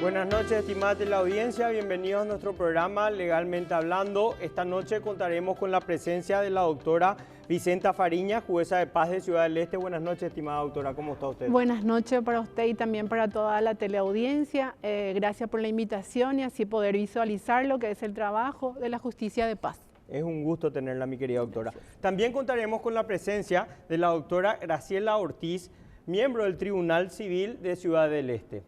Buenas noches, estimada teleaudiencia, bienvenidos a nuestro programa Legalmente Hablando. Esta noche contaremos con la presencia de la doctora Vicenta Fariñas, jueza de paz de Ciudad del Este. Buenas noches, estimada doctora, ¿cómo está usted? Buenas noches para usted y también para toda la teleaudiencia. Gracias por la invitación y así poder visualizar lo que es el trabajo de la justicia de paz. Es un gusto tenerla, mi querida doctora. También contaremos con la presencia de la doctora Graciela Ortiz, miembro del Tribunal Civil de Ciudad del Este.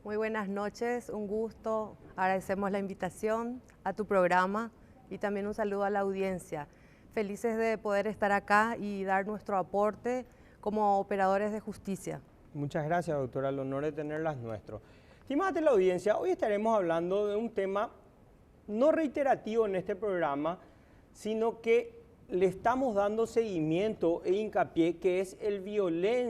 Muy buenas noches, un gusto. Agradecemos la invitación a tu programa y también un saludo a la audiencia. Felices de poder estar acá y dar nuestro aporte como operadores de justicia. Muchas gracias, doctora. El honor de tenerlas nuestro. Estimada teleaudiencia, hoy estaremos hablando de un tema no reiterativo en este programa, sino que le estamos dando seguimiento e hincapié, que es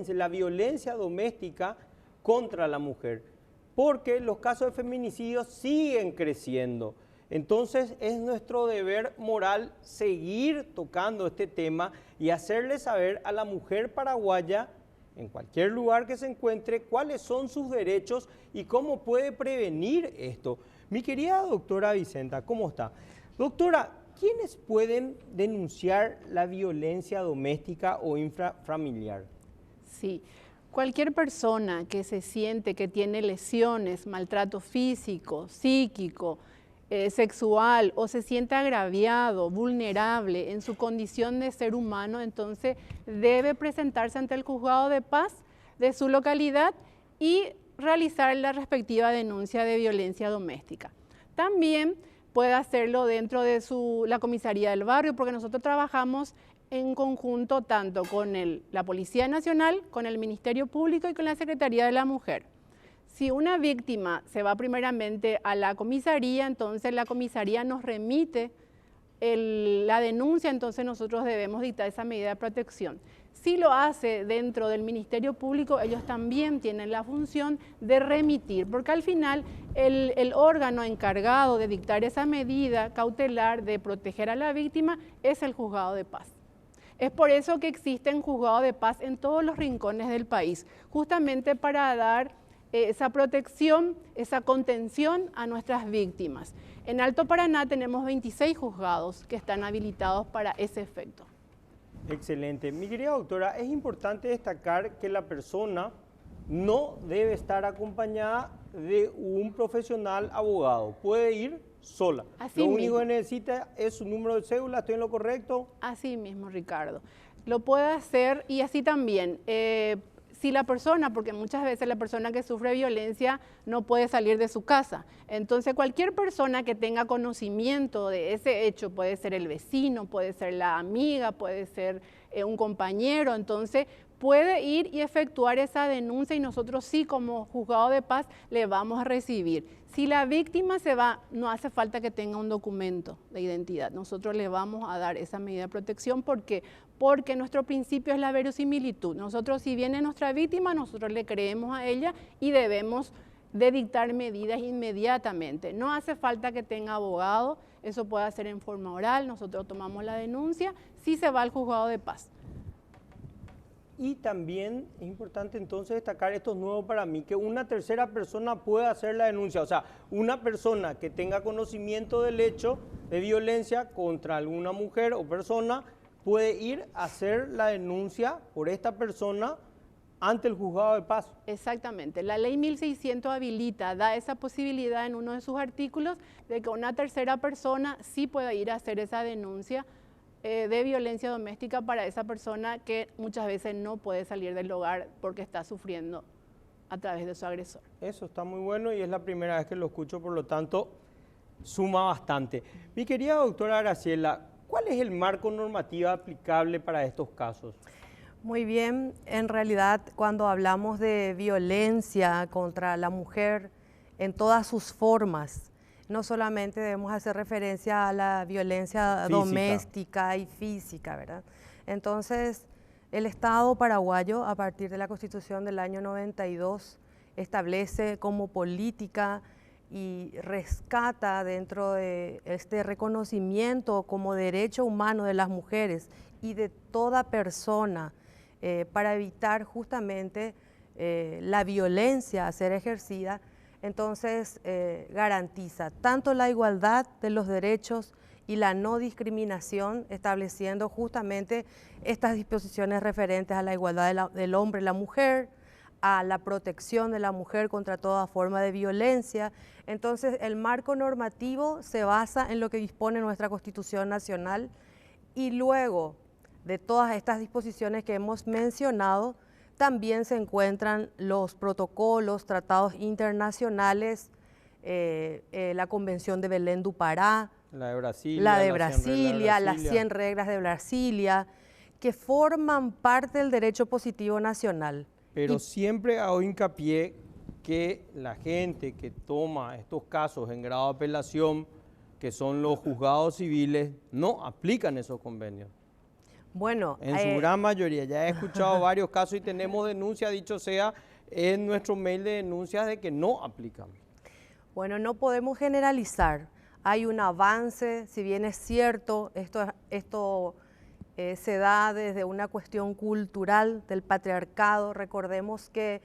la violencia doméstica contra la mujer. Porque los casos de feminicidios siguen creciendo. Entonces es nuestro deber moral seguir tocando este tema y hacerle saber a la mujer paraguaya, en cualquier lugar que se encuentre, cuáles son sus derechos y cómo puede prevenir esto. Mi querida doctora Vicenta, ¿cómo está? Doctora, ¿quiénes pueden denunciar la violencia doméstica o intrafamiliar? Sí. Cualquier persona que se siente que tiene lesiones, maltrato físico, psíquico, sexual o se siente agraviado, vulnerable en su condición de ser humano, entonces debe presentarse ante el juzgado de paz de su localidad y realizar la respectiva denuncia de violencia doméstica. También puede hacerlo dentro de la comisaría del barrio, porque nosotros trabajamos en conjunto tanto con la Policía Nacional, con el Ministerio Público y con la Secretaría de la Mujer. Si una víctima se va primeramente a la comisaría, entonces la comisaría nos remite la denuncia, entonces nosotros debemos dictar esa medida de protección. Si lo hace dentro del Ministerio Público, ellos también tienen la función de remitir, porque al final el órgano encargado de dictar esa medida cautelar de proteger a la víctima es el juzgado de paz. Es por eso que existen juzgados de paz en todos los rincones del país, justamente para dar esa protección, esa contención a nuestras víctimas. En Alto Paraná tenemos 26 juzgados que están habilitados para ese efecto. Excelente. Mi querida doctora, es importante destacar que la persona no debe estar acompañada de un profesional abogado. Puede ir sola. Así Lo mismo. único que necesita es su número de cédula. ¿Estoy en lo correcto? Así mismo, Ricardo. Lo puede hacer y así también. Si la persona, porque muchas veces la persona que sufre violencia no puede salir de su casa. Entonces cualquier persona que tenga conocimiento de ese hecho, puede ser el vecino, puede ser la amiga, puede ser un compañero, entonces puede ir y efectuar esa denuncia y nosotros sí como juzgado de paz le vamos a recibir. Si la víctima se va, no hace falta que tenga un documento de identidad. Nosotros le vamos a dar esa medida de protección porque nuestro principio es la verosimilitud. Nosotros, si viene nuestra víctima, nosotros le creemos a ella y debemos de dictar medidas inmediatamente. No hace falta que tenga abogado, eso puede hacer en forma oral, nosotros tomamos la denuncia, si se va al juzgado de paz. Y también es importante entonces destacar, esto es nuevo para mí, que una tercera persona pueda hacer la denuncia. O sea, una persona que tenga conocimiento del hecho de violencia contra alguna mujer o persona puede ir a hacer la denuncia por esta persona ante el juzgado de paz. Exactamente. La ley 1600 da esa posibilidad en uno de sus artículos de que una tercera persona sí pueda ir a hacer esa denuncia de violencia doméstica para esa persona que muchas veces no puede salir del hogar porque está sufriendo a través de su agresor. Eso está muy bueno y es la primera vez que lo escucho, por lo tanto, suma bastante. Mi querida doctora Graciela, ¿cuál es el marco normativo aplicable para estos casos? Muy bien, en realidad cuando hablamos de violencia contra la mujer en todas sus formas, no solamente debemos hacer referencia a la violencia doméstica y física, ¿verdad? Entonces, el Estado paraguayo, a partir de la Constitución del año 92, establece como política y rescata dentro de este reconocimiento como derecho humano de las mujeres y de toda persona para evitar justamente la violencia a ser ejercida, Entonces, garantiza tanto la igualdad de los derechos y la no discriminación, estableciendo justamente estas disposiciones referentes a la igualdad del hombre y la mujer, a la protección de la mujer contra toda forma de violencia. Entonces, el marco normativo se basa en lo que dispone nuestra Constitución Nacional y luego de todas estas disposiciones que hemos mencionado, también se encuentran los protocolos, tratados internacionales, la Convención de Belén do Pará, La de Brasilia, la de Brasilia, las 100 reglas de Brasilia, que forman parte del derecho positivo nacional. Pero siempre hago hincapié que la gente que toma estos casos en grado de apelación, que son los juzgados civiles, no aplican esos convenios. Bueno, en su gran mayoría. Ya he escuchado varios casos y tenemos denuncias, dicho sea, en nuestro mail de denuncias de que no aplican. Bueno, no podemos generalizar. Hay un avance, si bien es cierto, esto se da desde una cuestión cultural del patriarcado. Recordemos que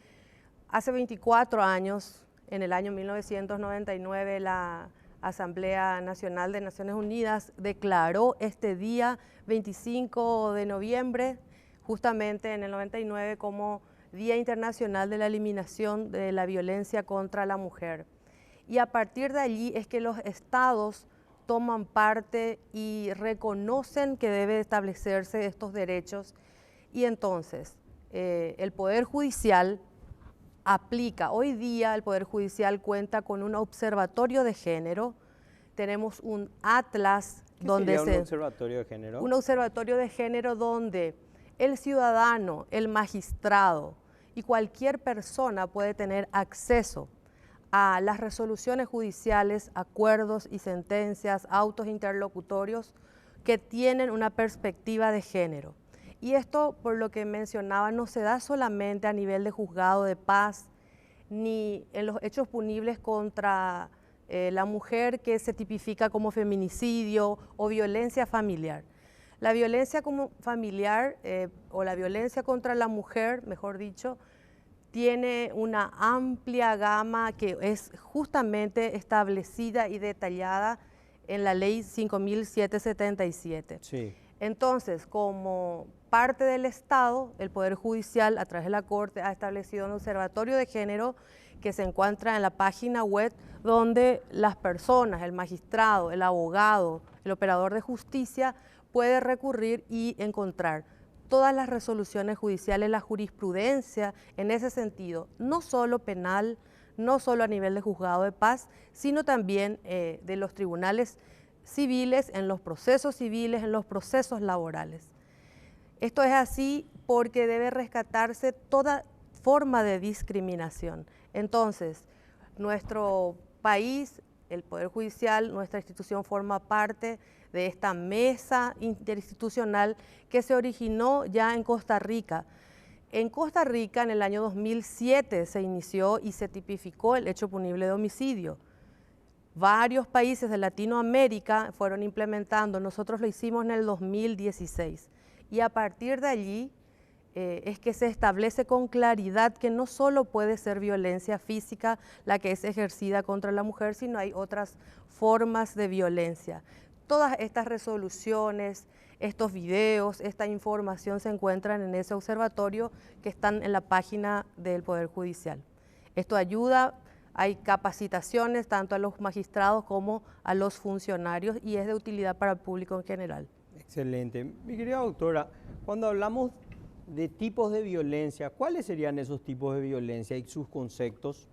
hace 24 años, en el año 1999, la Asamblea Nacional de Naciones Unidas declaró este día 25 de noviembre, justamente en el 99, como Día Internacional de la Eliminación de la Violencia contra la Mujer. Y a partir de allí es que los estados toman parte y reconocen que debe establecerse estos derechos. Y entonces, el Poder Judicial aplica. Hoy día el Poder Judicial cuenta con un observatorio de género, tenemos un atlas donde ¿Qué sería un observatorio de género? Un observatorio de género donde el ciudadano, el magistrado y cualquier persona puede tener acceso a las resoluciones judiciales, acuerdos y sentencias, autos interlocutorios que tienen una perspectiva de género. Y esto, por lo que mencionaba, no se da solamente a nivel de juzgado de paz, ni en los hechos punibles contra la mujer que se tipifica como feminicidio o violencia familiar. La violencia familiar o la violencia contra la mujer, mejor dicho, tiene una amplia gama que es justamente establecida y detallada en la ley 5.777. Sí. Entonces, como parte del Estado, el Poder Judicial, a través de la Corte, ha establecido un observatorio de género que se encuentra en la página web, donde las personas, el magistrado, el abogado, el operador de justicia, puede recurrir y encontrar todas las resoluciones judiciales, la jurisprudencia en ese sentido, no solo penal, no solo a nivel de juzgado de paz, sino también de los tribunales civiles, en los procesos civiles, en los procesos laborales. Esto es así porque debe rescatarse toda forma de discriminación. Entonces, nuestro país, el Poder Judicial, nuestra institución forma parte de esta mesa interinstitucional que se originó ya en Costa Rica. En Costa Rica, en el año 2007, se inició y se tipificó el hecho punible de homicidio. Varios países de Latinoamérica fueron implementando, nosotros lo hicimos en el 2016. Y a partir de allí es que se establece con claridad que no solo puede ser violencia física la que es ejercida contra la mujer, sino hay otras formas de violencia. Todas estas resoluciones, estos videos, esta información se encuentran en ese observatorio que están en la página del Poder Judicial. Esto ayuda, hay capacitaciones tanto a los magistrados como a los funcionarios y es de utilidad para el público en general. Excelente. Mi querida doctora, cuando hablamos de tipos de violencia, ¿cuáles serían esos tipos de violencia y sus conceptos?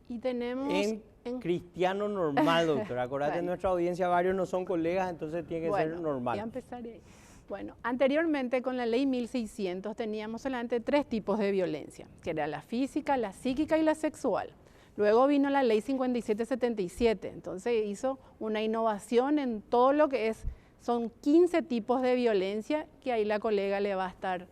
Y tenemos... En cristiano normal, doctora. Acordate, Bueno. en nuestra audiencia varios no son colegas, entonces tiene que ser normal. Voy a empezar ahí. Bueno, anteriormente con la ley 1600 teníamos solamente 3 tipos de violencia, que era la física, la psíquica y la sexual. Luego vino la ley 5777, entonces hizo una innovación en todo lo que es, son 15 tipos de violencia que ahí la colega le va a estar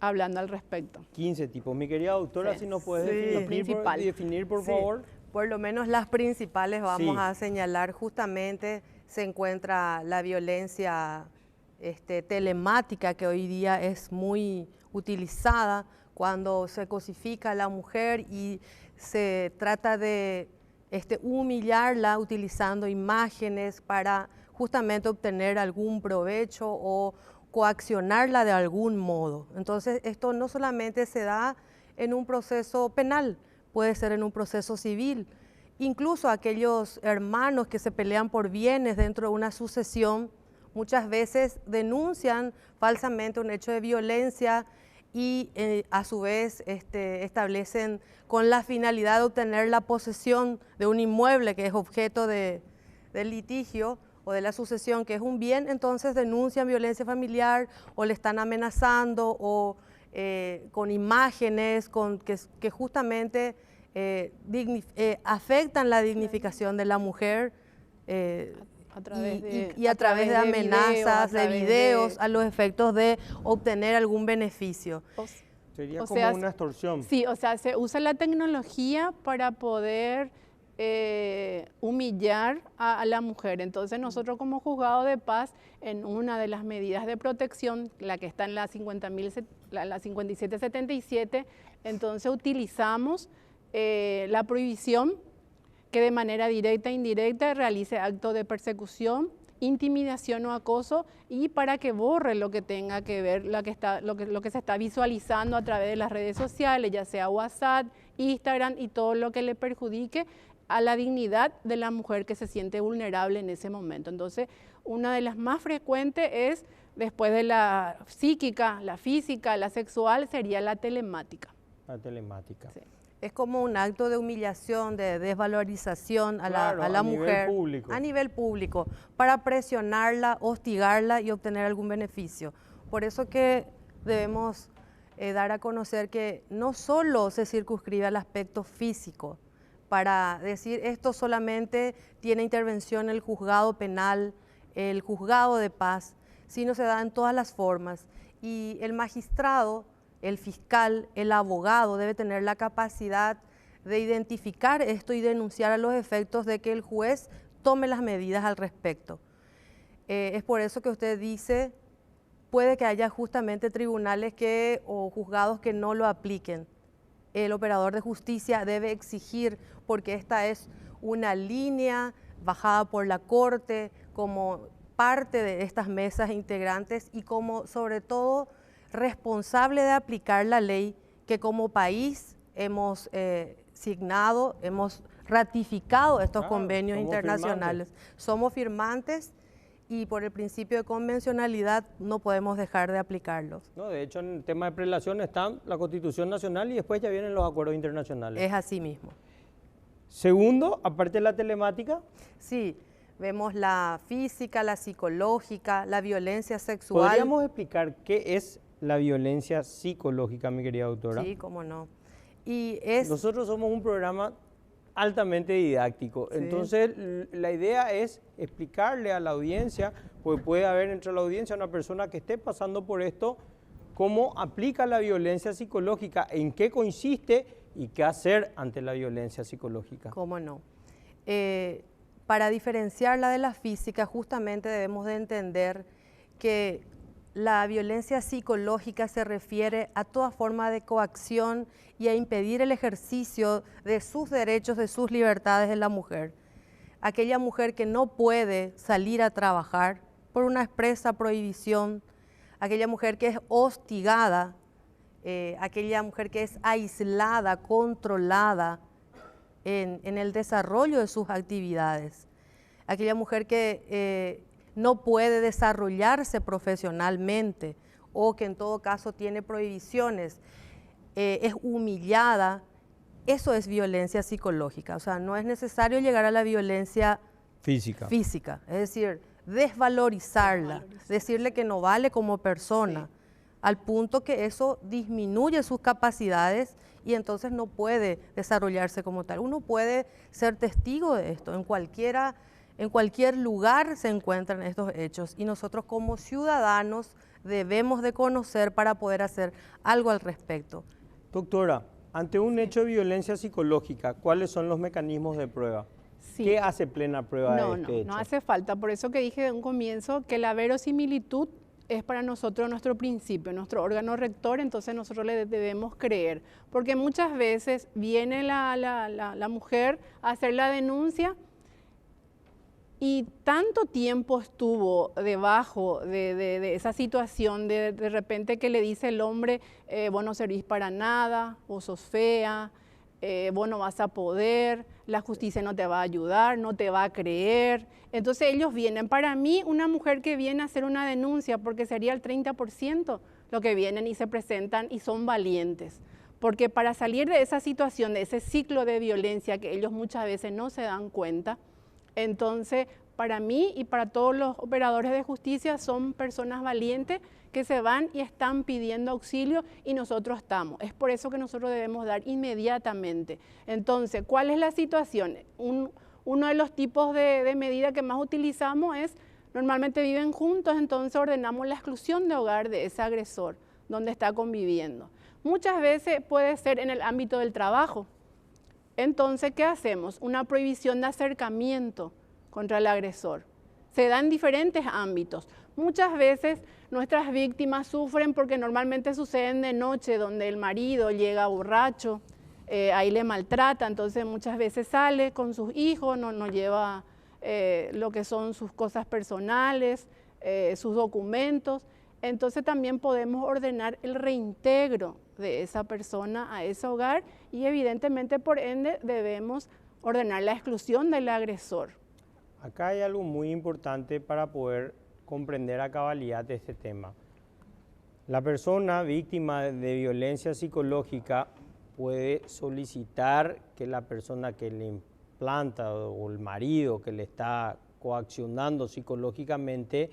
hablando al respecto. 15 tipos. Mi querida doctora, Sí. si nos puedes Sí. definir, por Sí. favor. Por lo menos las principales vamos Sí. a señalar. Justamente se encuentra la violencia telemática, que hoy día es muy utilizada cuando se cosifica a la mujer y se trata de humillarla utilizando imágenes para justamente obtener algún provecho o coaccionarla de algún modo. Entonces, esto no solamente se da en un proceso penal, puede ser en un proceso civil. Incluso aquellos hermanos que se pelean por bienes dentro de una sucesión, muchas veces denuncian falsamente un hecho de violencia y a su vez establecen con la finalidad de obtener la posesión de un inmueble que es objeto del litigio o de la sucesión, que es un bien. Entonces denuncian violencia familiar o le están amenazando o con imágenes que justamente afectan la dignificación de la mujer A través de, y a través de amenazas, de videos, a los efectos de obtener algún beneficio. Sería como una extorsión. Sí, o sea, se usa la tecnología para poder humillar a la mujer. Entonces nosotros como juzgado de paz, en una de las medidas de protección, la que está en la 5777, entonces utilizamos la prohibición que de manera directa e indirecta realice actos de persecución, intimidación o acoso, y para que borre lo que tenga que ver, lo que se está visualizando a través de las redes sociales, ya sea WhatsApp, Instagram y todo lo que le perjudique a la dignidad de la mujer que se siente vulnerable en ese momento. Entonces, una de las más frecuentes es, después de la psíquica, la física, la sexual, sería la telemática. La telemática. Sí. Es como un acto de humillación, de desvalorización a la mujer a nivel público, para presionarla, hostigarla y obtener algún beneficio. Por eso que debemos dar a conocer que no solo se circunscribe al aspecto físico, para decir esto solamente tiene intervención el juzgado penal, el juzgado de paz, sino se da en todas las formas. Y el magistrado, el fiscal, el abogado debe tener la capacidad de identificar esto y denunciar a los efectos de que el juez tome las medidas al respecto. Es por eso que usted dice, puede que haya justamente tribunales o juzgados que no lo apliquen. El operador de justicia debe exigir, porque esta es una línea bajada por la Corte como parte de estas mesas integrantes y como sobre todo responsable de aplicar la ley que como país hemos signado, hemos ratificado estos convenios internacionales. Somos firmantes y por el principio de convencionalidad no podemos dejar de aplicarlos. No, de hecho, en el tema de prelación está la Constitución Nacional y después ya vienen los acuerdos internacionales. Es así mismo. Segundo, aparte de la telemática. Sí, vemos la física, la psicológica, la violencia sexual. ¿Podríamos explicar qué es la violencia psicológica, mi querida doctora? Sí, cómo no. Nosotros somos un programa altamente didáctico, sí. Entonces la idea es explicarle a la audiencia, porque puede haber entre la audiencia una persona que esté pasando por esto, cómo aplica la violencia psicológica, en qué consiste y qué hacer ante la violencia psicológica. Cómo no. Para diferenciarla de la física, justamente debemos de entender que la violencia psicológica se refiere a toda forma de coacción y a impedir el ejercicio de sus derechos, de sus libertades de la mujer. Aquella mujer que no puede salir a trabajar por una expresa prohibición, aquella mujer que es hostigada, aquella mujer que es aislada, controlada en el desarrollo de sus actividades, aquella mujer que no puede desarrollarse profesionalmente o que en todo caso tiene prohibiciones, es humillada. Eso es violencia psicológica. O sea, no es necesario llegar a la violencia física, es decir, desvalorizarla, decirle que no vale como persona, sí, al punto que eso disminuye sus capacidades y entonces no puede desarrollarse como tal. Uno puede ser testigo de esto, en cualquier lugar se encuentran estos hechos y nosotros como ciudadanos debemos de conocer para poder hacer algo al respecto. Doctora, ante un hecho de violencia psicológica, ¿cuáles son los mecanismos de prueba? Sí. ¿Qué hace plena prueba de este hecho? No hace falta, por eso que dije de un comienzo que la verosimilitud es para nosotros nuestro principio, nuestro órgano rector, entonces nosotros le debemos creer. Porque muchas veces viene la mujer a hacer la denuncia y tanto tiempo estuvo debajo de esa situación, de repente que le dice el hombre, vos no servís para nada, vos sos fea, vos no vas a poder, la justicia no te va a ayudar, no te va a creer. Entonces ellos vienen. Para mí, una mujer que viene a hacer una denuncia, porque sería el 30% lo que vienen y se presentan y son valientes. Porque para salir de esa situación, de ese ciclo de violencia que ellos muchas veces no se dan cuenta, entonces para mí y para todos los operadores de justicia son personas valientes que se van y están pidiendo auxilio y nosotros estamos. Es por eso que nosotros debemos dar inmediatamente. Entonces, ¿cuál es la situación? Uno de los tipos de medida que más utilizamos es, normalmente viven juntos, entonces ordenamos la exclusión de hogar de ese agresor, donde está conviviendo. Muchas veces puede ser en el ámbito del trabajo. Entonces, ¿qué hacemos? Una prohibición de acercamiento contra el agresor. Se da en diferentes ámbitos. Muchas veces nuestras víctimas sufren porque normalmente suceden de noche, donde el marido llega borracho, ahí le maltrata, entonces muchas veces sale con sus hijos, no lleva lo que son sus cosas personales, sus documentos. Entonces también podemos ordenar el reintegro de esa persona a ese hogar y evidentemente por ende debemos ordenar la exclusión del agresor. Acá hay algo muy importante para poder comprender a cabalidad de este tema. La persona víctima de violencia psicológica puede solicitar que la persona que le implanta o el marido que le está coaccionando psicológicamente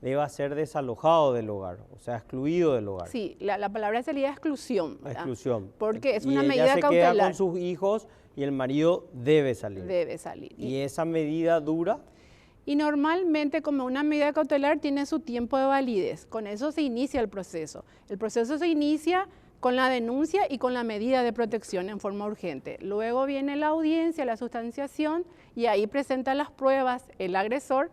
deba ser desalojado del hogar, o sea, excluido del hogar. Sí, la palabra sería exclusión, ¿verdad? Exclusión. Porque es una y medida ella se cautelar. queda con sus hijos y el marido debe salir. Debe salir. ¿Y esa medida dura? Y normalmente, como una medida cautelar, tiene su tiempo de validez. Con eso se inicia el proceso. El proceso se inicia con la denuncia y con la medida de protección en forma urgente. Luego viene la audiencia, la sustanciación, y ahí presenta las pruebas el agresor.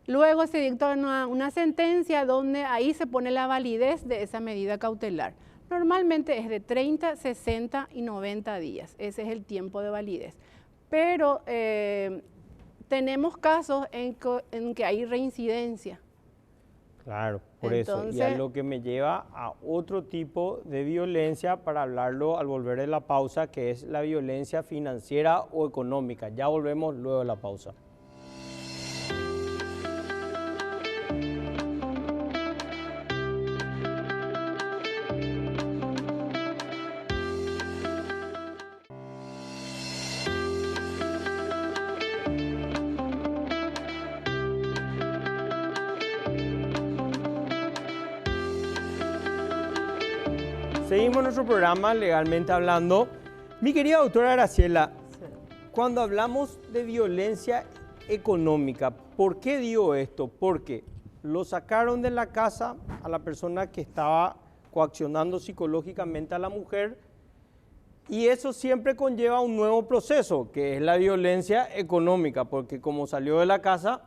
Luego se dicta una sentencia donde ahí se pone la validez de esa medida cautelar. Normalmente es de 30, 60 y 90 días. Ese es el tiempo de validez. Pero tenemos casos en que hay reincidencia. Claro, por Entonces, eso. Y a lo que me lleva a otro tipo de violencia para hablarlo al volver de la pausa, que es la violencia financiera o económica. Ya volvemos luego de la pausa. Seguimos nuestro programa Legalmente Hablando. Mi querida doctora Graciela, cuando hablamos de violencia económica, ¿por qué digo esto? Porque lo sacaron de la casa a la persona que estaba coaccionando psicológicamente a la mujer y eso siempre conlleva un nuevo proceso, que es la violencia económica, porque como salió de la casa,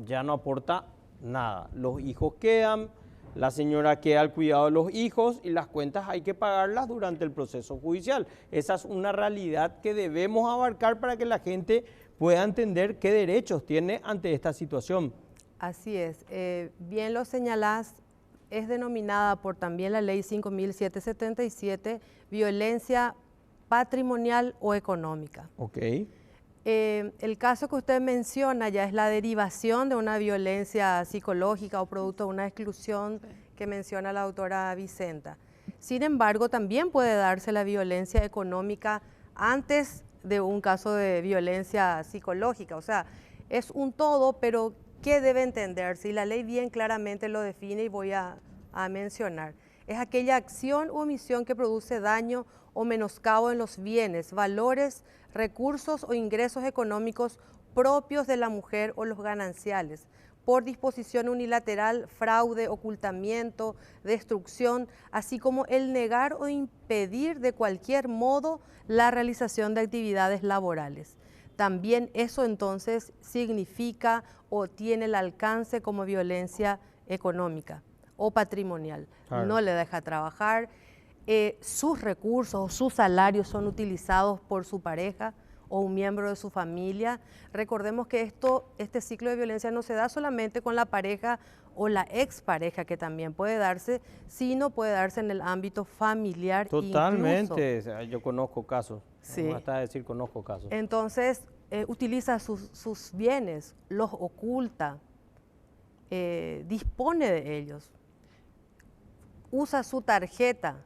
ya no aporta nada. Los hijos quedan, la señora queda al cuidado de los hijos y las cuentas hay que pagarlas durante el proceso judicial. Esa es una realidad que debemos abarcar para que la gente pueda entender qué derechos tiene ante esta situación. Así es. Bien lo señalás, es denominada por también la ley 5.777 violencia patrimonial o económica. Ok. El caso que usted menciona ya es la derivación de una violencia psicológica o producto de una exclusión que menciona la doctora Vicenta. Sin embargo, también puede darse la violencia económica antes de un caso de violencia psicológica. O sea, es un todo, pero ¿qué debe entenderse? Y la ley bien claramente lo define y voy a mencionar. Es aquella acción u omisión que produce daño o menoscabo en los bienes, valores, recursos o ingresos económicos propios de la mujer o los gananciales, por disposición unilateral, fraude, ocultamiento, destrucción, así como el negar o impedir de cualquier modo la realización de actividades laborales. También eso entonces significa o tiene el alcance como violencia económica. o patrimonial. Claro. No le deja trabajar, sus recursos o sus salarios son utilizados por su pareja o un miembro de su familia. Recordemos que este ciclo de violencia no se da solamente con la pareja o la expareja, que también puede darse, sino puede darse en el ámbito familiar. Totalmente, incluso. o sea, yo conozco casos, Sí. no basta decir conozco casos. Entonces, utiliza sus bienes, los oculta, dispone de ellos, usa su tarjeta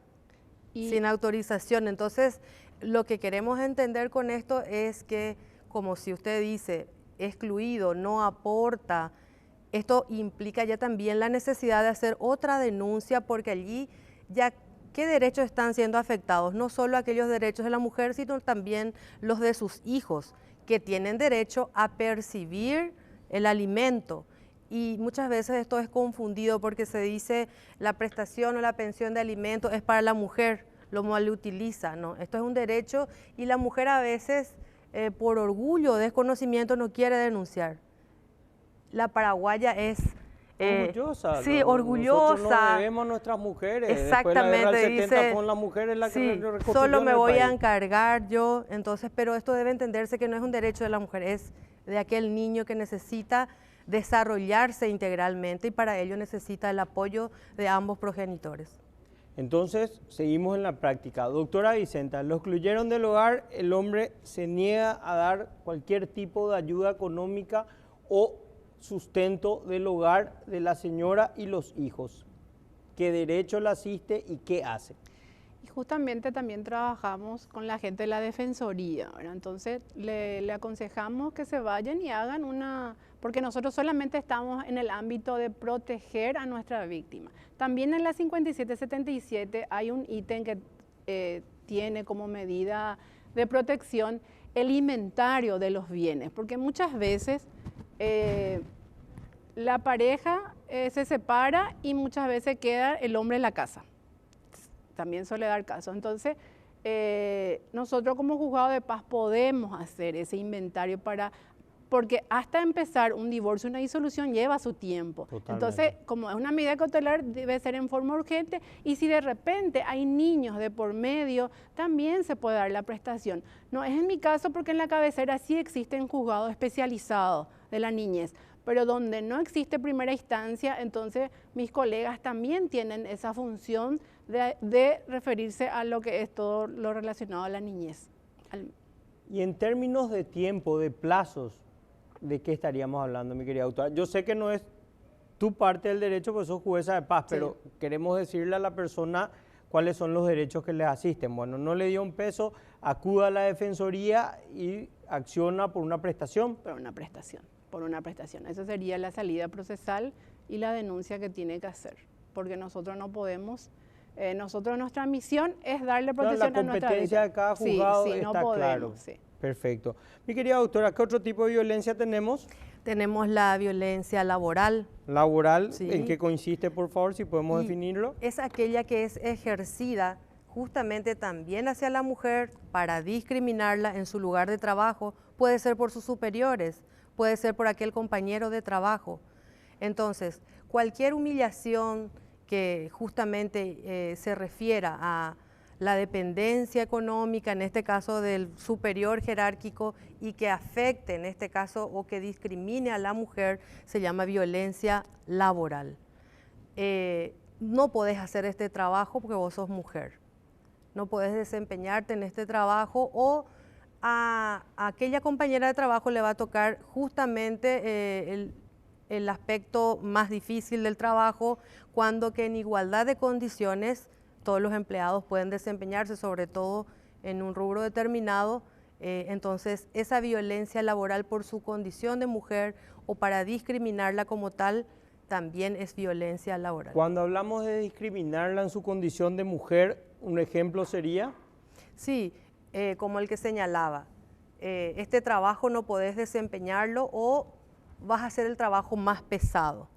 sin autorización. Entonces, lo que queremos entender con esto es que, como si usted dice, excluido, no aporta, esto implica ya también la necesidad de hacer otra denuncia, porque allí ya qué derechos están siendo afectados, no solo aquellos derechos de la mujer, sino también los de sus hijos, que tienen derecho a percibir el alimento. Y muchas veces esto es confundido porque se dice la prestación o la pensión de alimentos es para la mujer, lo mal utiliza, ¿no? Esto es un derecho y la mujer a veces por orgullo o desconocimiento no quiere denunciar. La paraguaya es orgullosa. Sí, ¿no? orgullosa. Nosotros no debemos a nuestras mujeres. Exactamente, Después de la guerra del 70 dice, fueron las mujeres las que sí, reconstruyeron solo me el voy a país. encargar yo. Entonces, pero esto debe entenderse que no es un derecho de la mujer, es de aquel niño que necesita desarrollarse integralmente y para ello necesita el apoyo de ambos progenitores. Entonces, seguimos en la práctica. Doctora Vicenta, lo excluyeron del hogar, el hombre se niega a dar cualquier tipo de ayuda económica o sustento del hogar de la señora y los hijos. ¿Qué derecho le asiste y qué hace? Y justamente también trabajamos con la gente de la Defensoría, ¿verdad? Entonces le aconsejamos que se vayan y hagan una, porque nosotros solamente estamos en el ámbito de proteger a nuestra víctima. También en la 5777 hay un ítem que tiene como medida de protección el inventario de los bienes, porque muchas veces la pareja se separa y muchas veces queda el hombre en la casa. También suele dar caso. Entonces, nosotros como juzgado de paz podemos hacer ese inventario porque hasta empezar un divorcio, una disolución lleva su tiempo. Totalmente. Entonces, como es una medida cautelar, debe ser en forma urgente y si de repente hay niños de por medio, también se puede dar la prestación. No es en mi caso porque en la cabecera sí existen juzgados especializados de la niñez, pero donde no existe primera instancia, entonces mis colegas también tienen esa función de referirse a lo que es todo lo relacionado a la niñez. Y en términos de tiempo, de plazos, ¿de qué estaríamos hablando, mi querida doctora? Yo sé que no es tu parte del derecho, porque sos jueza de paz, Sí. pero queremos decirle a la persona cuáles son los derechos que les asisten. Bueno, no le dio un peso, acuda a la Defensoría y acciona por una prestación. Por una prestación. Esa sería la salida procesal y la denuncia que tiene que hacer, porque nosotros no podemos, nuestra misión es darle protección a nuestra La competencia víctima. de cada juzgado sí, está no podemos, claro. sí. Perfecto. Mi querida doctora, ¿qué otro tipo de violencia tenemos? Tenemos la violencia laboral. Laboral, Sí. ¿en qué consiste, por favor, si podemos Y definirlo? es aquella que es ejercida justamente también hacia la mujer para discriminarla en su lugar de trabajo. Puede ser por sus superiores, puede ser por aquel compañero de trabajo. Entonces, cualquier humillación que justamente se refiera a la dependencia económica, en este caso del superior jerárquico, y que afecte, en este caso, o que discrimine a la mujer, se llama violencia laboral. No podés hacer este trabajo porque vos sos mujer. No podés desempeñarte en este trabajo o a aquella compañera de trabajo le va a tocar justamente el aspecto más difícil del trabajo, cuando que en igualdad de condiciones todos los empleados pueden desempeñarse, sobre todo en un rubro determinado. Entonces, esa violencia laboral por su condición de mujer o para discriminarla como tal, también es violencia laboral. Cuando hablamos de discriminarla en su condición de mujer, ¿un ejemplo sería? Sí, como el que señalaba, este trabajo no podés desempeñarlo o vas a hacer el trabajo más pesado.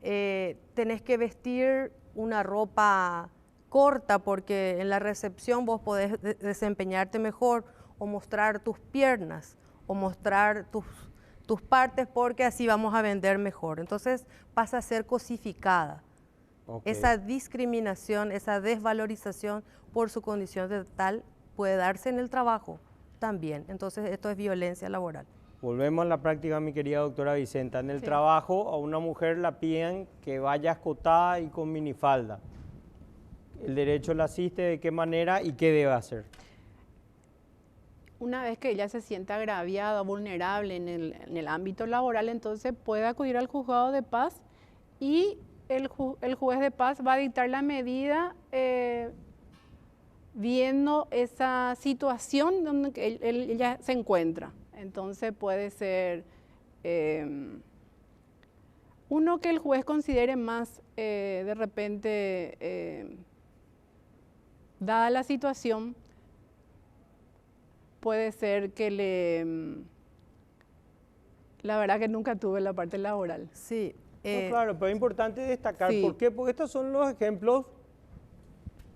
Tenés que vestir una ropa corta porque en la recepción vos podés desempeñarte mejor o mostrar tus piernas o mostrar tus partes porque así vamos a vender mejor. Entonces pasa a ser cosificada Ok. Esa discriminación, esa desvalorización por su condición de tal puede darse en el trabajo también. Entonces esto es violencia laboral. Volvemos a la práctica, mi querida doctora Vicenta. En el Sí. trabajo a una mujer la piden que vaya escotada y con minifalda. ¿El derecho la asiste de qué manera y qué debe hacer? Una vez que ella se sienta agraviada, vulnerable en el ámbito laboral, entonces puede acudir al juzgado de paz y el juez de paz va a dictar la medida viendo esa situación donde ella se encuentra. Entonces puede ser uno que el juez considere más de repente, dada la situación, puede ser que la verdad que nunca tuve la parte laboral. Sí, No, claro, pero es importante destacar. sí. ¿Por qué? Porque estos son los ejemplos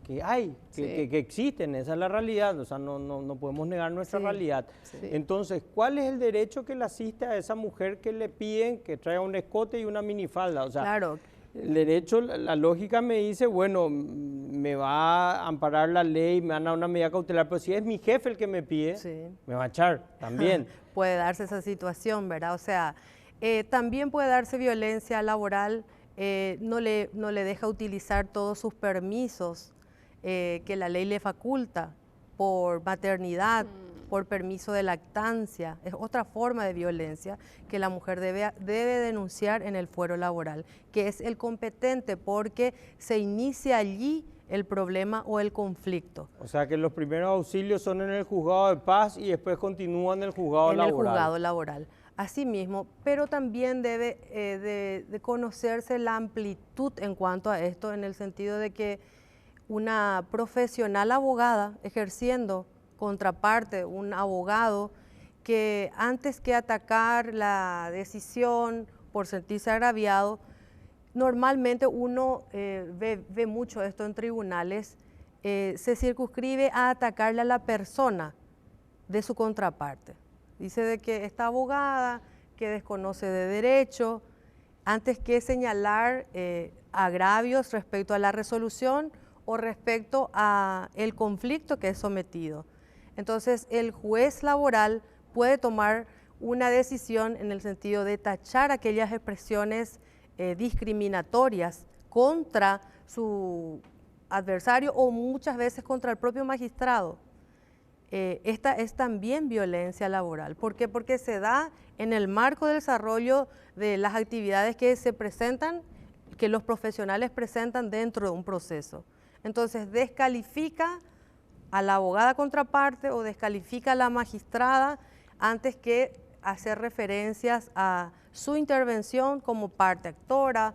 que hay, Sí. que existen, esa es la realidad, o sea, no podemos negar nuestra Sí, realidad. sí. Entonces, ¿cuál es el derecho que le asiste a esa mujer que le piden que traiga un escote y una minifalda? O sea, claro. el derecho, la lógica me dice, bueno, me va a amparar la ley, me van a dar una medida cautelar, pero si es mi jefe el que me pide, Sí. me va a echar también. Puede darse esa situación, ¿verdad? O sea, también puede darse violencia laboral, no le deja utilizar todos sus permisos que la ley le faculta por maternidad, por permiso de lactancia. Es otra forma de violencia que la mujer debe denunciar en el fuero laboral, que es el competente porque se inicia allí el problema o el conflicto. O sea que los primeros auxilios son en el juzgado de paz y después continúan en el juzgado En laboral. el juzgado laboral. Asimismo, pero también debe de conocerse la amplitud en cuanto a esto, en el sentido de que una profesional abogada ejerciendo contraparte, un abogado que antes que atacar la decisión por sentirse agraviado, normalmente uno ve mucho esto en tribunales, se circunscribe a atacarle a la persona de su contraparte. Dice de que esta abogada que desconoce de derecho, antes que señalar agravios respecto a la resolución o respecto a el conflicto que es sometido. Entonces, el juez laboral puede tomar una decisión en el sentido de tachar aquellas expresiones discriminatorias contra su adversario o muchas veces contra el propio magistrado. Esta es también violencia laboral. ¿Por qué? Porque se da en el marco del desarrollo de las actividades que se presentan, que los profesionales presentan dentro de un proceso. Entonces, descalifica a la abogada contraparte o descalifica a la magistrada antes que hacer referencias a su intervención como parte actora,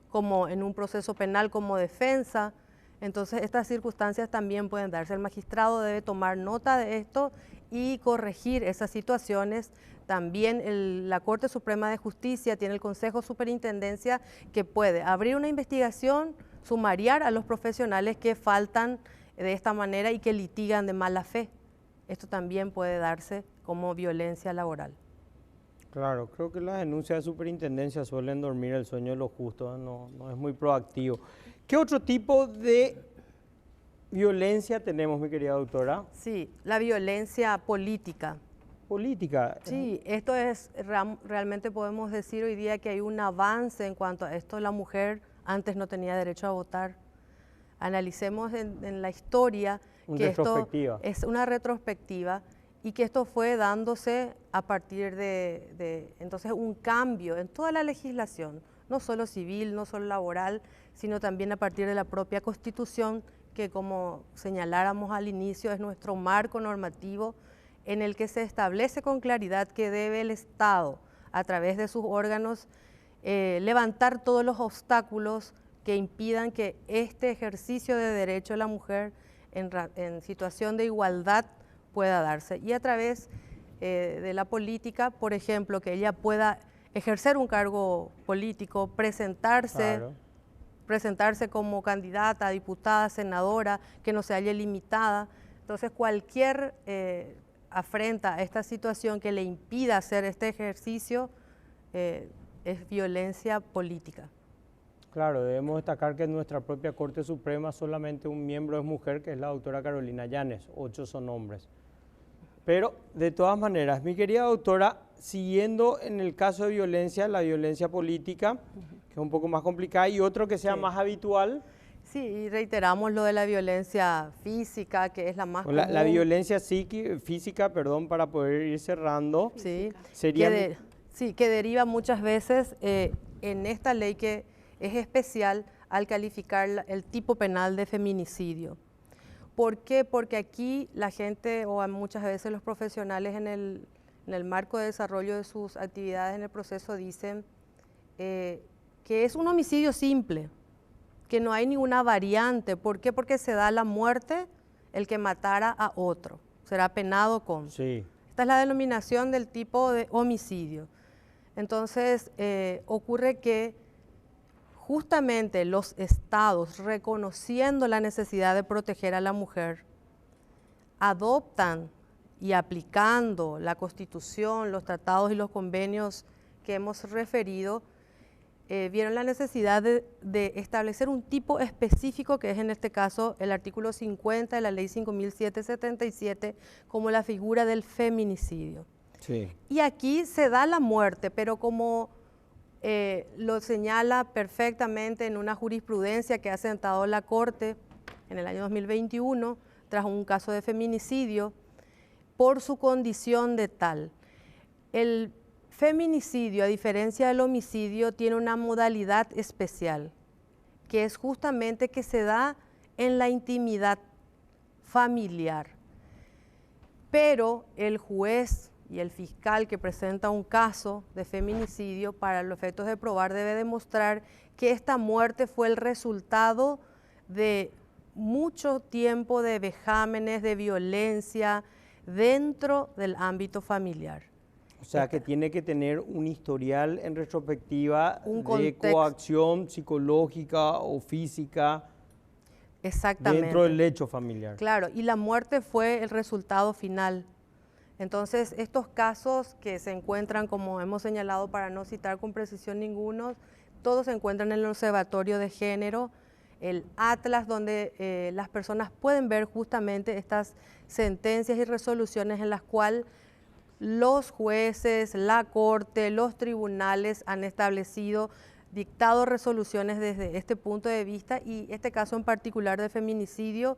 como en un proceso penal como defensa. Entonces, estas circunstancias también pueden darse. El magistrado debe tomar nota de esto y corregir esas situaciones. También la Corte Suprema de Justicia tiene el Consejo de Superintendencia que puede abrir una investigación, sumariar a los profesionales que faltan de esta manera y que litigan de mala fe. Esto también puede darse como violencia laboral. Claro, creo que las denuncias de superintendencia suelen dormir el sueño de los justos, no es muy proactivo. ¿Qué otro tipo de violencia tenemos, mi querida doctora? Sí, la violencia política. Política. Sí, esto es, realmente podemos decir hoy día que hay un avance en cuanto a esto. La mujer antes no tenía derecho a votar. Analicemos en la historia que esto es una retrospectiva y que esto fue dándose a partir de entonces un cambio en toda la legislación, no solo civil, no solo laboral, sino también a partir de la propia Constitución, que como señaláramos al inicio es nuestro marco normativo en el que se establece con claridad que debe el Estado, a través de sus órganos, levantar todos los obstáculos que impidan que este ejercicio de derecho de la mujer en situación de igualdad pueda darse. Y a través de la política, por ejemplo, que ella pueda ejercer un cargo político, presentarse como candidata, diputada, senadora, que no se haya limitada. Entonces, cualquier afrenta a esta situación que le impida hacer este ejercicio es violencia política. Claro, debemos destacar que en nuestra propia Corte Suprema solamente un miembro es mujer, que es la doctora Carolina Yanes, 8 son hombres. Pero, de todas maneras, mi querida doctora, siguiendo en el caso de violencia, la violencia política, que es un poco más complicada, y otro que sea más habitual. Sí, y reiteramos lo de la violencia física, que es la más común. La violencia física, perdón, para poder ir cerrando. Sí, sería... que deriva muchas veces en esta ley que es especial al calificar el tipo penal de feminicidio. ¿Por qué? Porque aquí la gente, o muchas veces los profesionales en el marco de desarrollo de sus actividades en el proceso dicen que es un homicidio simple, que no hay ninguna variante. ¿Por qué? Porque se da la muerte el que matara a otro. Será penado con. Sí. Esta es la denominación del tipo de homicidio. Entonces, ocurre que justamente los estados, reconociendo la necesidad de proteger a la mujer, adoptan y aplicando la Constitución, los tratados y los convenios que hemos referido, vieron la necesidad de establecer un tipo específico, que es en este caso el artículo 50 de la Ley 5.777, como la figura del feminicidio. Sí. Y aquí se da la muerte, pero como lo señala perfectamente en una jurisprudencia que ha sentado la Corte en el año 2021, tras un caso de feminicidio, por su condición de tal. El feminicidio, a diferencia del homicidio, tiene una modalidad especial, que es justamente que se da en la intimidad familiar. Pero el juez y el fiscal que presenta un caso de feminicidio, para los efectos de probar, debe demostrar que esta muerte fue el resultado de mucho tiempo de vejámenes, de violencia dentro del ámbito familiar. O sea, que tiene que tener un historial en retrospectiva de contexto. coacción psicológica o física. Exactamente. Dentro del hecho familiar. Claro, y la muerte fue el resultado final. Entonces, estos casos que se encuentran, como hemos señalado, para no citar con precisión ninguno, todos se encuentran en el Observatorio de Género, el Atlas, donde las personas pueden ver justamente estas sentencias y resoluciones en las cuales los jueces, la Corte, los tribunales han establecido, dictado resoluciones desde este punto de vista, y este caso en particular de feminicidio,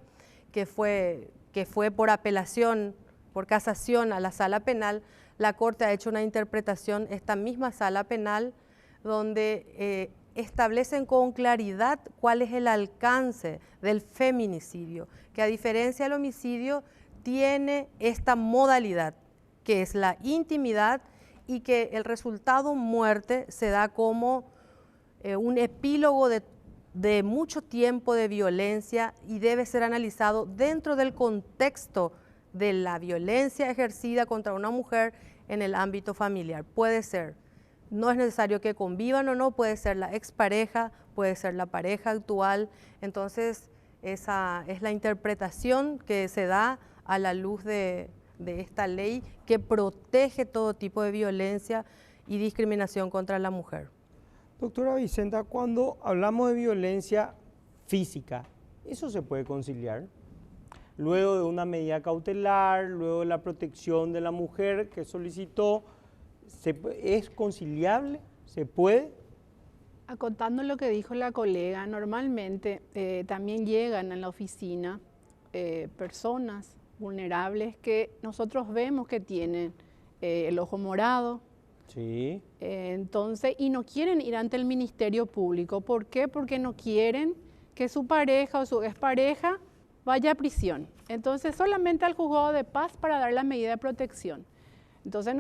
que fue por apelación, por casación a la sala penal, la Corte ha hecho una interpretación, esta misma sala penal, donde establecen con claridad cuál es el alcance del feminicidio, que a diferencia del homicidio tiene esta modalidad, que es la intimidad, y que el resultado muerte se da como un epílogo de mucho tiempo de violencia, y debe ser analizado dentro del contexto de la violencia ejercida contra una mujer en el ámbito familiar. Puede ser, no es necesario que convivan o no, puede ser la expareja, puede ser la pareja actual. Entonces, esa es la interpretación que se da a la luz de esta ley que protege todo tipo de violencia y discriminación contra la mujer. Doctora Vicenta, cuando hablamos de violencia física, ¿eso se puede conciliar? Luego de una medida cautelar, luego de la protección de la mujer que solicitó, ¿es conciliable? ¿Se puede? Acotando lo que dijo la colega, normalmente también llegan a la oficina personas vulnerables que nosotros vemos que tienen el ojo morado. Sí. Entonces, y no quieren ir ante el Ministerio Público. ¿Por qué? Porque no quieren que su pareja o su expareja vaya a prisión. Entonces, solamente al juzgado de paz para dar la medida de protección. Entonces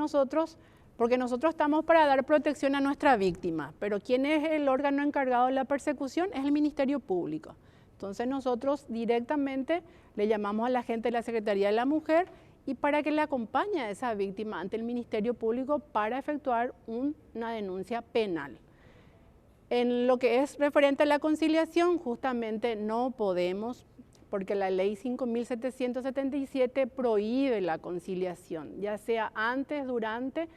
porque nosotros estamos para dar protección a nuestra víctima, pero ¿quién es el órgano encargado de la persecución? Es el Ministerio Público. Entonces, nosotros directamente le llamamos a la gente de la Secretaría de la Mujer y para que le acompañe a esa víctima ante el Ministerio Público para efectuar una denuncia penal. En lo que es referente a la conciliación, justamente no podemos, porque la ley 5.777 prohíbe la conciliación, ya sea antes, durante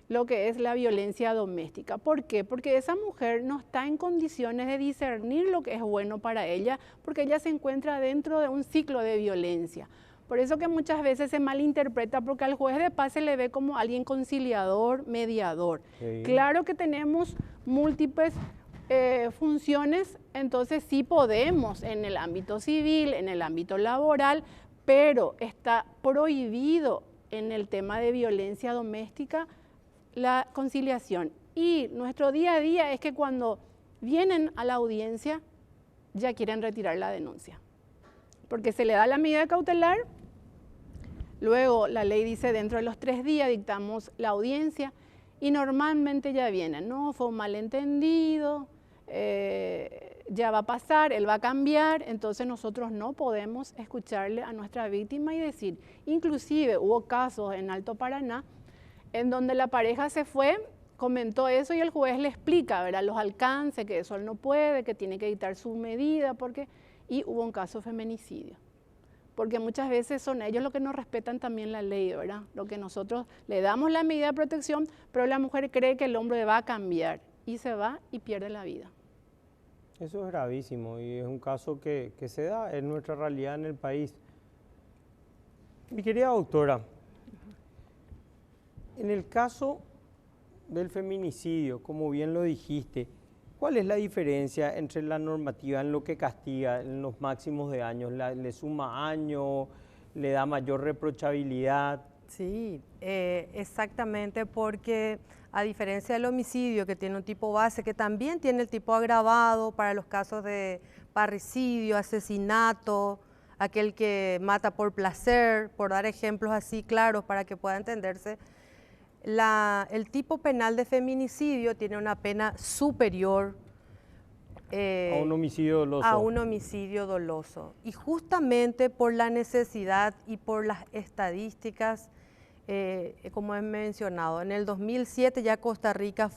lo que es la violencia doméstica. ¿Por qué? Porque esa mujer no está en condiciones de discernir lo que es bueno para ella, porque ella se encuentra dentro de un ciclo de violencia. Por eso que muchas veces se malinterpreta, porque al juez de paz se le ve como alguien conciliador, mediador. Sí. Claro que tenemos múltiples funciones, entonces sí podemos en el ámbito civil, en el ámbito laboral, pero está prohibido en el tema de violencia doméstica la conciliación. Y nuestro día a día es que cuando vienen a la audiencia ya quieren retirar la denuncia, porque se le da la medida cautelar, luego la ley dice dentro de los 3 días dictamos la audiencia y normalmente ya vienen, no, fue un malentendido, ya va a pasar, él va a cambiar, entonces nosotros no podemos escucharle a nuestra víctima y decir, inclusive hubo casos en Alto Paraná en donde la pareja se fue, comentó eso y el juez le explica, ¿verdad?, los alcances, que eso él no puede, que tiene que dictar su medida, y hubo un caso de feminicidio. Porque muchas veces son ellos los que no respetan también la ley, ¿verdad? Lo que nosotros le damos la medida de protección, pero la mujer cree que el hombre va a cambiar y se va y pierde la vida. Eso es gravísimo y es un caso que se da en nuestra realidad en el país. Mi querida doctora, en el caso del feminicidio, como bien lo dijiste, ¿cuál es la diferencia entre la normativa en lo que castiga, en los máximos de años? ¿Le suma años? ¿Le da mayor reprochabilidad? Sí, exactamente, porque a diferencia del homicidio, que tiene un tipo base, que también tiene el tipo agravado para los casos de parricidio, asesinato, aquel que mata por placer, por dar ejemplos así claros para que pueda entenderse, el tipo penal de feminicidio tiene una pena superior A un homicidio doloso. A un homicidio doloso. Y justamente por la necesidad y por las estadísticas, como he mencionado, en el 2007 ya Costa Rica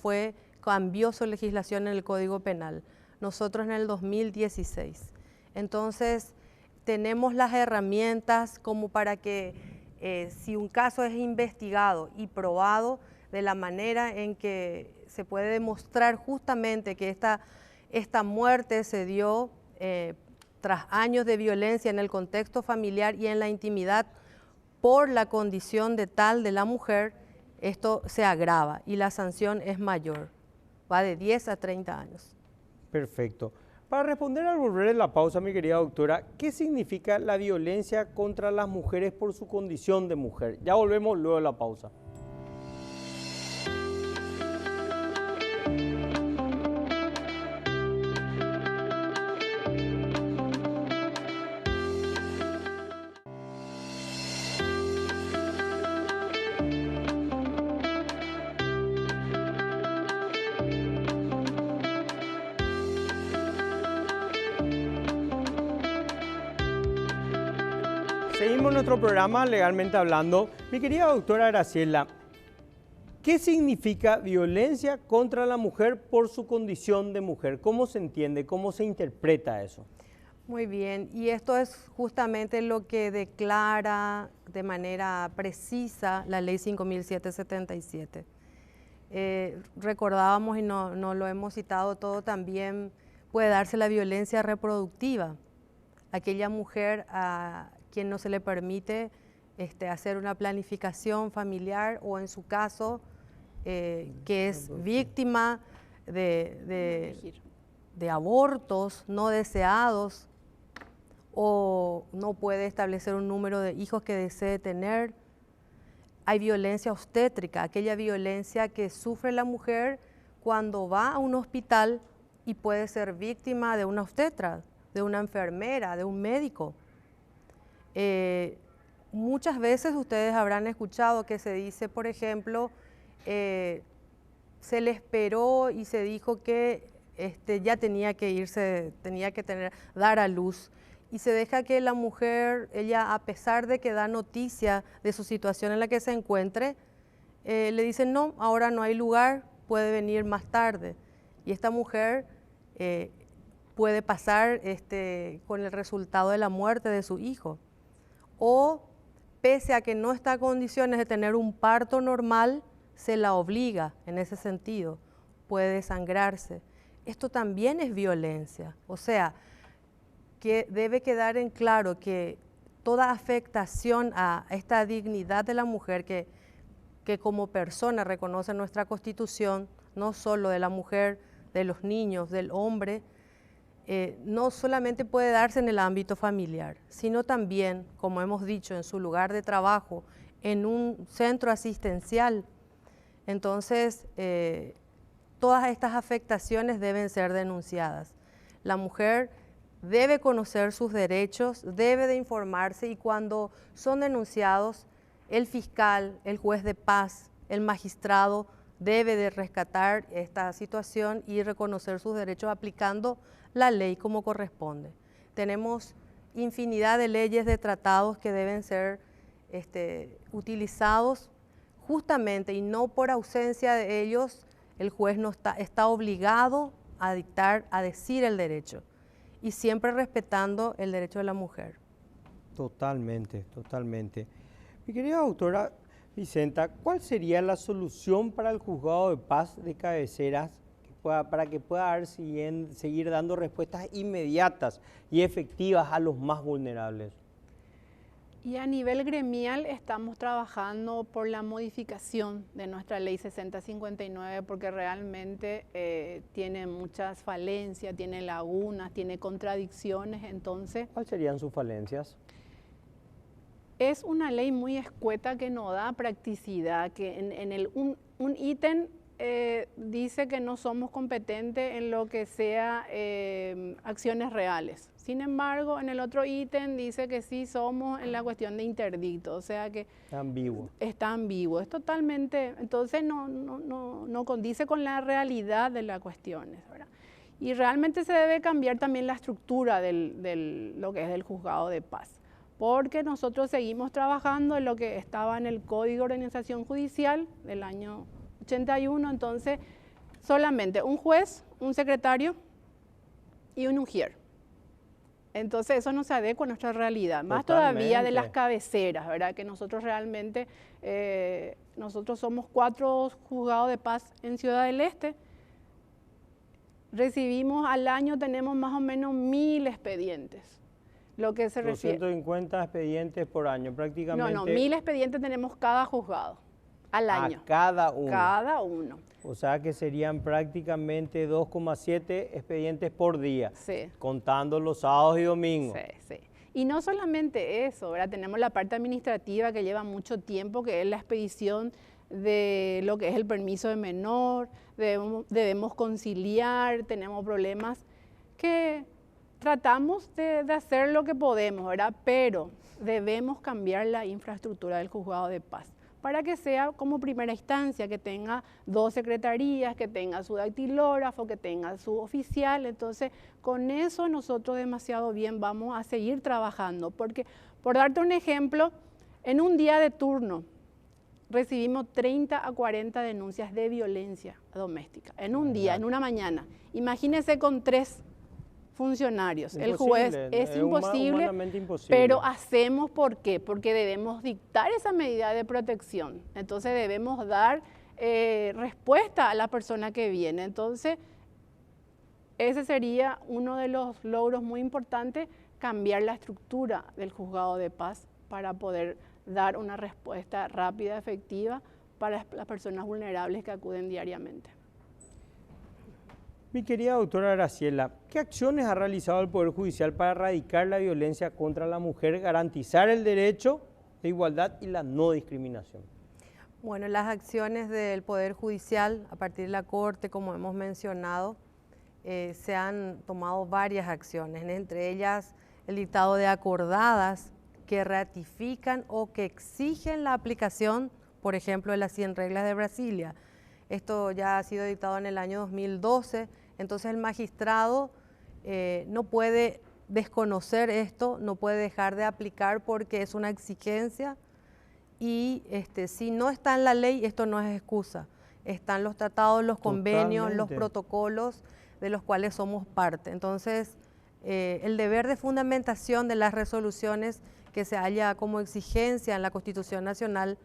cambió su legislación en el Código Penal, nosotros en el 2016. Entonces, tenemos las herramientas como para que si un caso es investigado y probado de la manera en que se puede demostrar justamente que esta muerte se dio tras años de violencia en el contexto familiar y en la intimidad por la condición de la mujer, esto se agrava y la sanción es mayor, va de 10 a 30 años. Perfecto. Para responder al volver de la pausa, mi querida doctora, ¿qué significa la violencia contra las mujeres por su condición de mujer? Ya volvemos luego de la pausa. Seguimos nuestro programa Legalmente Hablando. Mi querida doctora Graciela, ¿qué significa violencia contra la mujer por su condición de mujer? ¿Cómo se entiende? ¿Cómo se interpreta eso? Muy bien, y esto es justamente lo que declara de manera precisa la Ley 5.777. Recordábamos y no lo hemos citado todo también, puede darse la violencia reproductiva. Aquella mujer a quien no se le permite hacer una planificación familiar o en su caso que es víctima de abortos no deseados o no puede establecer un número de hijos que desee tener. Hay violencia obstétrica, aquella violencia que sufre la mujer cuando va a un hospital y puede ser víctima de una obstetra, de una enfermera, de un médico. Muchas veces ustedes habrán escuchado que se dice, por ejemplo, se le esperó y se dijo que ya tenía que irse, dar a luz. Y se deja que la mujer, ella a pesar de que da noticia de su situación en la que se encuentre, le dicen no, ahora no hay lugar, puede venir más tarde. Y esta mujer puede pasar con el resultado de la muerte de su hijo. O pese a que no está en condiciones de tener un parto normal, se la obliga en ese sentido, puede desangrarse. Esto también es violencia. O sea, que debe quedar en claro que toda afectación a esta dignidad de la mujer que como persona reconoce nuestra Constitución, no solo de la mujer, de los niños, del hombre, no solamente puede darse en el ámbito familiar, sino también, como hemos dicho, en su lugar de trabajo, en un centro asistencial. Entonces, todas estas afectaciones deben ser denunciadas. La mujer debe conocer sus derechos, debe de informarse, y cuando son denunciados, el fiscal, el juez de paz, el magistrado debe de rescatar esta situación y reconocer sus derechos aplicando la ley como corresponde. Tenemos infinidad de leyes, de tratados que deben ser utilizados justamente, y no por ausencia de ellos, el juez no está obligado a dictar, a decir el derecho, y siempre respetando el derecho de la mujer. Totalmente, totalmente. Mi querida doctora Vicenta, ¿cuál sería la solución para el juzgado de paz de cabeceras para que pueda seguir dando respuestas inmediatas y efectivas a los más vulnerables? Y a nivel gremial estamos trabajando por la modificación de nuestra ley 6059, porque realmente tiene muchas falencias, tiene lagunas, tiene contradicciones. Entonces, ¿cuáles serían sus falencias? Es una ley muy escueta que no da practicidad, que un ítem dice que no somos competentes en lo que sea acciones reales. Sin embargo, en el otro ítem dice que sí somos en la cuestión de interdicto, o sea que está ambiguo. Está ambiguo, es totalmente, entonces no condice con la realidad de las cuestiones, ¿verdad? Y realmente se debe cambiar también la estructura de lo que es el juzgado de paz, porque nosotros seguimos trabajando en lo que estaba en el Código de Organización Judicial del año 81, entonces solamente un juez, un secretario y un ujier. Entonces eso no se adecua a nuestra realidad, más todavía de las cabeceras, ¿verdad? Que nosotros realmente, nosotros somos 4 juzgados de paz en Ciudad del Este, recibimos al año, tenemos más o menos 1000 expedientes. Lo que se refiere. 250 expedientes por año, prácticamente. No, 1000 expedientes tenemos cada juzgado al año. Cada uno. Cada uno. O sea que serían prácticamente 2,7 expedientes por día, sí, contando los sábados y domingos. Sí, sí. Y no solamente eso, ¿verdad? Tenemos la parte administrativa que lleva mucho tiempo, que es la expedición de lo que es el permiso de menor, debemos conciliar, tenemos problemas que tratamos de hacer lo que podemos, ¿verdad? Pero debemos cambiar la infraestructura del juzgado de paz para que sea como primera instancia, que tenga 2 secretarías, que tenga su dactilógrafo, que tenga su oficial. Entonces, con eso nosotros demasiado bien vamos a seguir trabajando, porque, por darte un ejemplo, en un día de turno recibimos 30 a 40 denuncias de violencia doméstica, en un día, en una mañana. Imagínense con 3 funcionarios. Imposible, el juez es imposible, pero hacemos ¿por qué? Porque debemos dictar esa medida de protección. Entonces debemos dar respuesta a la persona que viene. Entonces, ese sería uno de los logros muy importantes, cambiar la estructura del juzgado de paz para poder dar una respuesta rápida, efectiva para las personas vulnerables que acuden diariamente. Mi querida doctora Graciela, ¿qué acciones ha realizado el Poder Judicial para erradicar la violencia contra la mujer, garantizar el derecho de igualdad y la no discriminación? Bueno, las acciones del Poder Judicial, a partir de la Corte, como hemos mencionado, se han tomado varias acciones, entre ellas el dictado de acordadas que ratifican o que exigen la aplicación, por ejemplo, de las 100 reglas de Brasilia. Esto ya ha sido dictado en el año 2012, entonces el magistrado no puede desconocer esto, no puede dejar de aplicar porque es una exigencia y si no está en la ley, esto no es excusa. Están los tratados, los convenios, los protocolos de los cuales somos parte. Entonces, el deber de fundamentación de las resoluciones que se halla como exigencia en la Constitución Nacional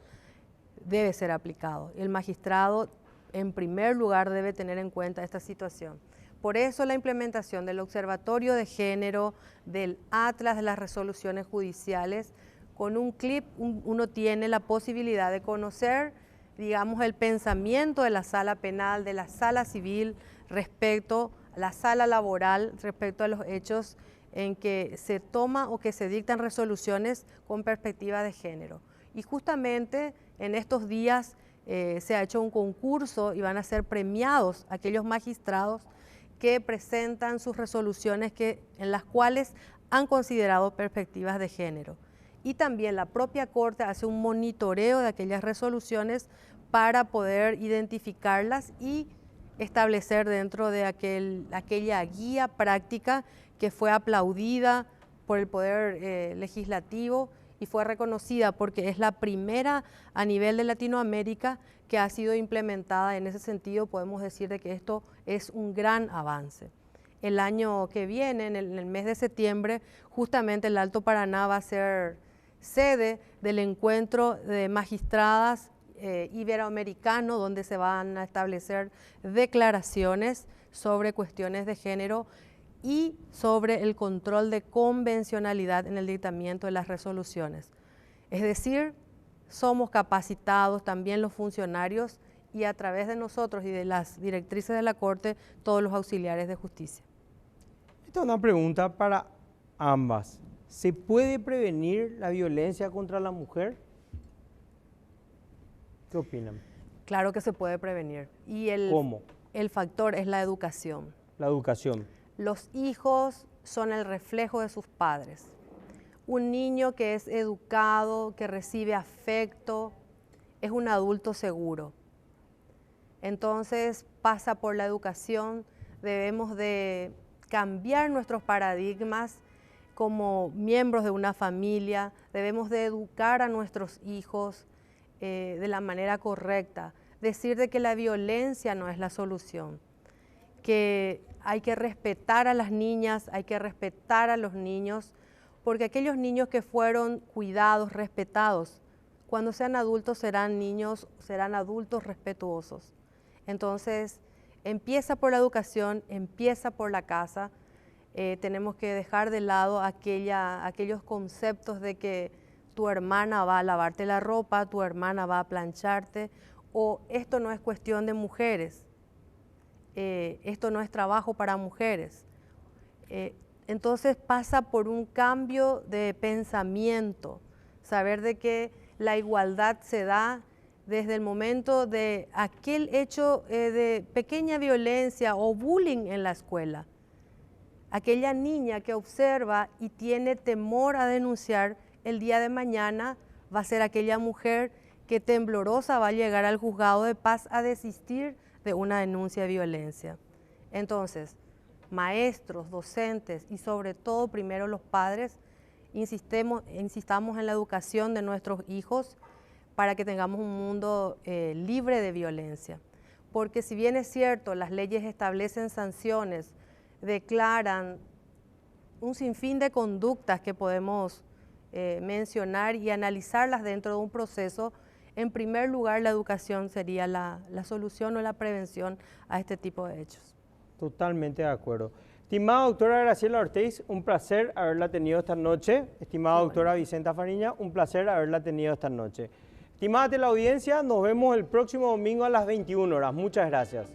debe ser aplicado. El magistrado, en primer lugar, debe tener en cuenta esta situación. Por eso la implementación del Observatorio de Género, del Atlas de las Resoluciones Judiciales, con un clip uno tiene la posibilidad de conocer, digamos, el pensamiento de la sala penal, de la sala civil respecto a la sala laboral, respecto a los hechos en que se toma o que se dictan resoluciones con perspectiva de género. Y justamente en estos días se ha hecho un concurso y van a ser premiados aquellos magistrados que presentan sus resoluciones en las cuales han considerado perspectivas de género. Y también la propia Corte hace un monitoreo de aquellas resoluciones para poder identificarlas y establecer dentro de aquella guía práctica que fue aplaudida por el Poder Legislativo y fue reconocida porque es la primera a nivel de Latinoamérica que ha sido implementada. En ese sentido podemos decir de que esto es un gran avance. El año que viene, en el mes de septiembre, justamente el Alto Paraná va a ser sede del encuentro de magistradas iberoamericano, donde se van a establecer declaraciones sobre cuestiones de género y sobre el control de convencionalidad en el dictamiento de las resoluciones. Es decir, somos capacitados también los funcionarios y a través de nosotros y de las directrices de la Corte, todos los auxiliares de justicia. Esta es una pregunta para ambas. ¿Se puede prevenir la violencia contra la mujer? ¿Qué opinan? Claro que se puede prevenir. Y ¿Cómo? El factor es la educación. La educación. Los hijos son el reflejo de sus padres. Un niño que es educado, que recibe afecto, es un adulto seguro. Entonces pasa por la educación, debemos de cambiar nuestros paradigmas como miembros de una familia, debemos de educar a nuestros hijos de la manera correcta, decir de que la violencia no es la solución, que hay que respetar a las niñas, hay que respetar a los niños, porque aquellos niños que fueron cuidados, respetados, cuando sean adultos serán niños, serán adultos respetuosos. Entonces, empieza por la educación, empieza por la casa. Tenemos que dejar de lado aquellos conceptos de que tu hermana va a lavarte la ropa, tu hermana va a plancharte, o esto no es cuestión de mujeres, esto no es trabajo para mujeres. Entonces pasa por un cambio de pensamiento, saber de que la igualdad se da desde el momento de aquel hecho de pequeña violencia o bullying en la escuela. Aquella niña que observa y tiene temor a denunciar, el día de mañana va a ser aquella mujer que temblorosa va a llegar al juzgado de paz a desistir de una denuncia de violencia. Entonces, maestros, docentes y sobre todo primero los padres, insistamos en la educación de nuestros hijos para que tengamos un mundo libre de violencia. Porque si bien es cierto, las leyes establecen sanciones, declaran un sinfín de conductas que podemos mencionar y analizarlas dentro de un proceso, en primer lugar la educación sería la solución o la prevención a este tipo de hechos. Totalmente de acuerdo. Estimada doctora Graciela Ortiz, un placer haberla tenido esta noche. Estimada doctora Vicenta Fariña, un placer haberla tenido esta noche. Estimada teleaudiencia, nos vemos el próximo domingo a las 21 horas. Muchas gracias.